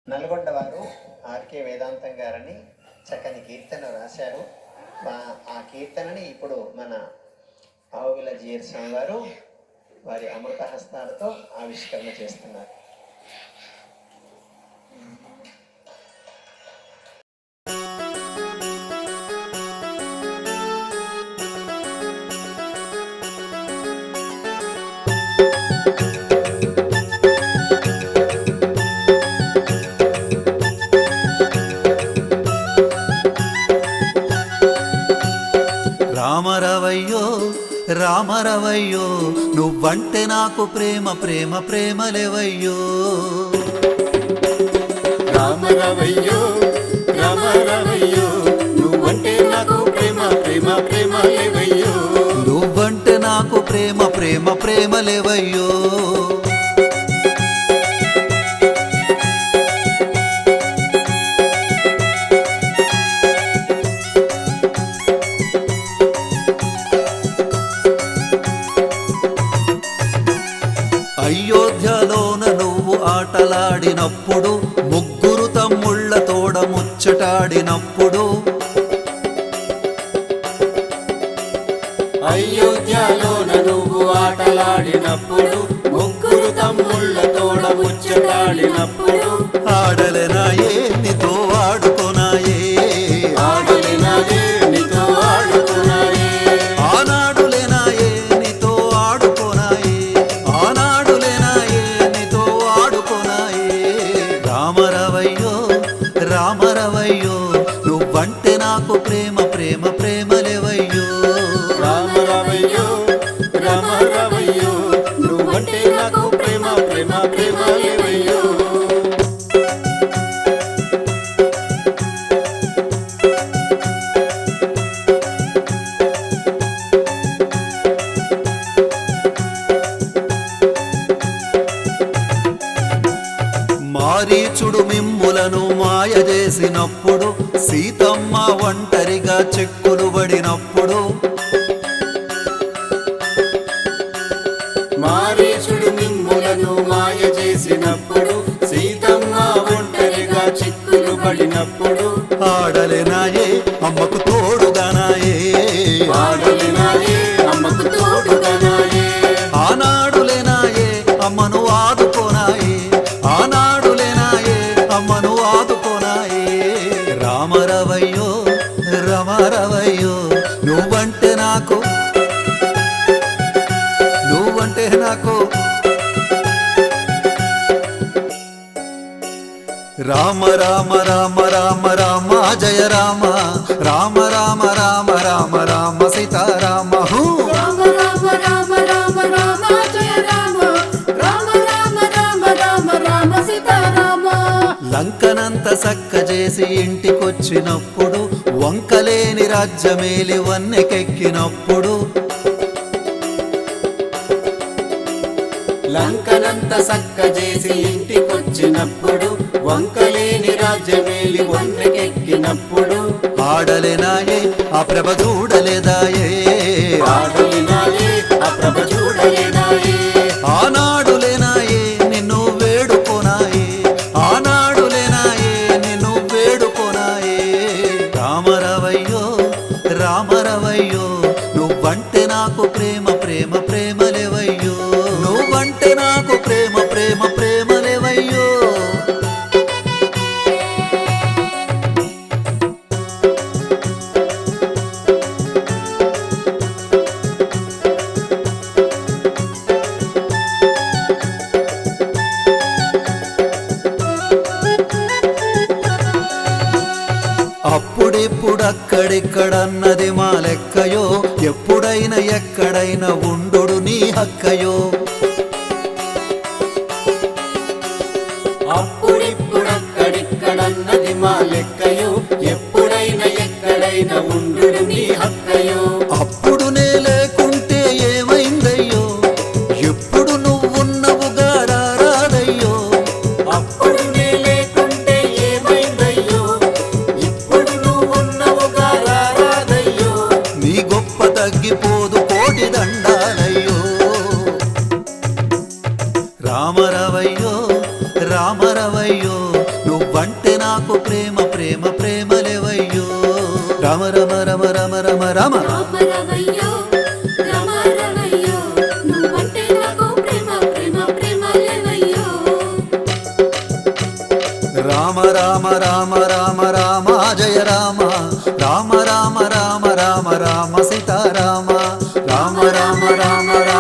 నల్గొండ వారు ఆర్కే వేదాంతం గారని చక్కని కీర్తన రాశారు. ఆ కీర్తనని ఇప్పుడు మన ఆవుల జిఆర్ స్వామి వారు వారి అమృత హస్తాలతో ఆవిష్కరణ చేస్తున్నారు. రామరవయ్యో రామరవయ్యో నువ్వంటే నాకు ప్రేమ ప్రేమ ప్రేమలేవయ్యో. రామరవయ్యో రామరవయ్యో నువ్వంటే నాకు ప్రేమ ప్రేమ ప్రేమలేవయ్యో. నువ్వంటే నాకు ప్రేమ ప్రేమ ప్రేమలేవయ్యో. అయోధ్యలోన నువ్వు ఆటలాడినప్పుడు, ముగ్గురు తమ్ముళ్ళ తోడ ముచ్చటాడినప్పుడు, అయోధ్యలోన నువ్వు ఆటలాడినప్పుడు, ముగ్గురు తమ్ముళ్ళ తోడ ముచ్చటాడినప్పుడు, ఆడలేనాయే నీతో ఆడుకోనాయే, ఆడలేనాయే నీతో ఆడుకోనాయే, ఆనాడులేనాయే నీతో ఆడుకోనాయే, ఆనాడులేనాయే నీతో ఆడుకోనాయే. రామరవయ్యో రామరవయ్యో నువ్వంటే నాకు ప్రేమ ప్రేమ ప్రేమలేవయ్యో. రామరవయ్యో రామరవయ్యో నువ్వంటే నాకు ప్రేమ ప్రేమ ప్రేమలేవయ్యో. మారీచుడు మిమ్ములను మాయ చేసినప్పుడు, సీతమ్మ ఒంటరిగా చెక్కులు పడినప్పుడు, మారీచుడు మిమ్ములను మాయ చేసినప్పుడు, సీతమ్మ ఒంటరిగా చిక్కులు పడినప్పుడు, ఆడలేనాయే అమ్మకు తోడుగానాయే, ఆడలేనాయే అమ్మకు తోడుగానాయే, ఆనాడులేనాయే అమ్మను ఆదుకోనాయే, ఆనాడులేనాయే అమ్మను ఆదుకోనాయే. రామరవయ్యో రామరవయ్యో నువ్వంటే నాకు, నువ్వంటే నాకు రామ రామ రామ రామ రామ జయ రామ, రామ రామ రామ రామ రామ సీతారామ. రామ రామ రామ రామ రామ జయ రామ, రామ రామ రామ రామ రామ సీతారామ. లంకనంత సక్క చేసి ఇంటికొచ్చినప్పుడు, వంకలేని రాజ్యమేలి వన్నెకెక్కినప్పుడు, లంకనంత సక్క చేసి ఇంటికొచ్చినప్పుడు, వంకలేని రాజ్యమేలి వన్నెకెక్కినప్పుడు, ఆడలేనాయే ఆ ప్రభ చూడలేదాయే, ఆడలేనాయే ఆ ప్రభ చూడలేనాయే, ఆనాడులేనాయే నిన్ను వేడుకోనాయే, ఆనాడులేనాయే నిన్ను వేడుకోనాయే. రామరవయ్యో రామరవయ్యో నువ్వంటే నాకు ప్రేమ ప్రేమ ప్రేమలేవయ్యో. నువ్వంటే నాకు ప్రేమ ప్రేమ ప్రేమలేవయ్యో. అప్పుడిప్పుడక్కడిక్కడన్నది మా లెక్కయో, ఎప్పుడైనా ఎక్కడైనా ఉండు నీ హక్కయో. అప్పుడిప్పుడక్కడిక్కడన్నది మా లెక్కయో, ఎప్పుడైనా ఎక్కడైనా ఉండు నీ హక్కయో. అప్పుడు నే లేకుంటే ఏమైందయ్యో, ఎప్పుడు నువ్వున్నవుగా రారాదయ్యో. అప్పుడు నే లేకుంటే ఏమైందయ్యో, ఇప్పుడు నువ్వున్నవుగా రారాదయ్యో. నీ గొప్ప తగ్గిపోదు కోటి దండాలయ్యో. రామరవయ్యో రామరవయ్యో నువ్వు నువ్వంటే నాకు ప్రేమ ప్రేమ ప్రేమలేవయ్యో రామ రమ రమ రమ రమ రమ రామరవయ్యో రామరవయ్యో నువ్వంటే నాకు ప్రేమ ప్రేమ ప్రేమలేవయ్యో రామ రామ రామ రామ రామ జయ రామ రామ రామ రామ రామ రామ సీతారామ రామ రామ రామ రామ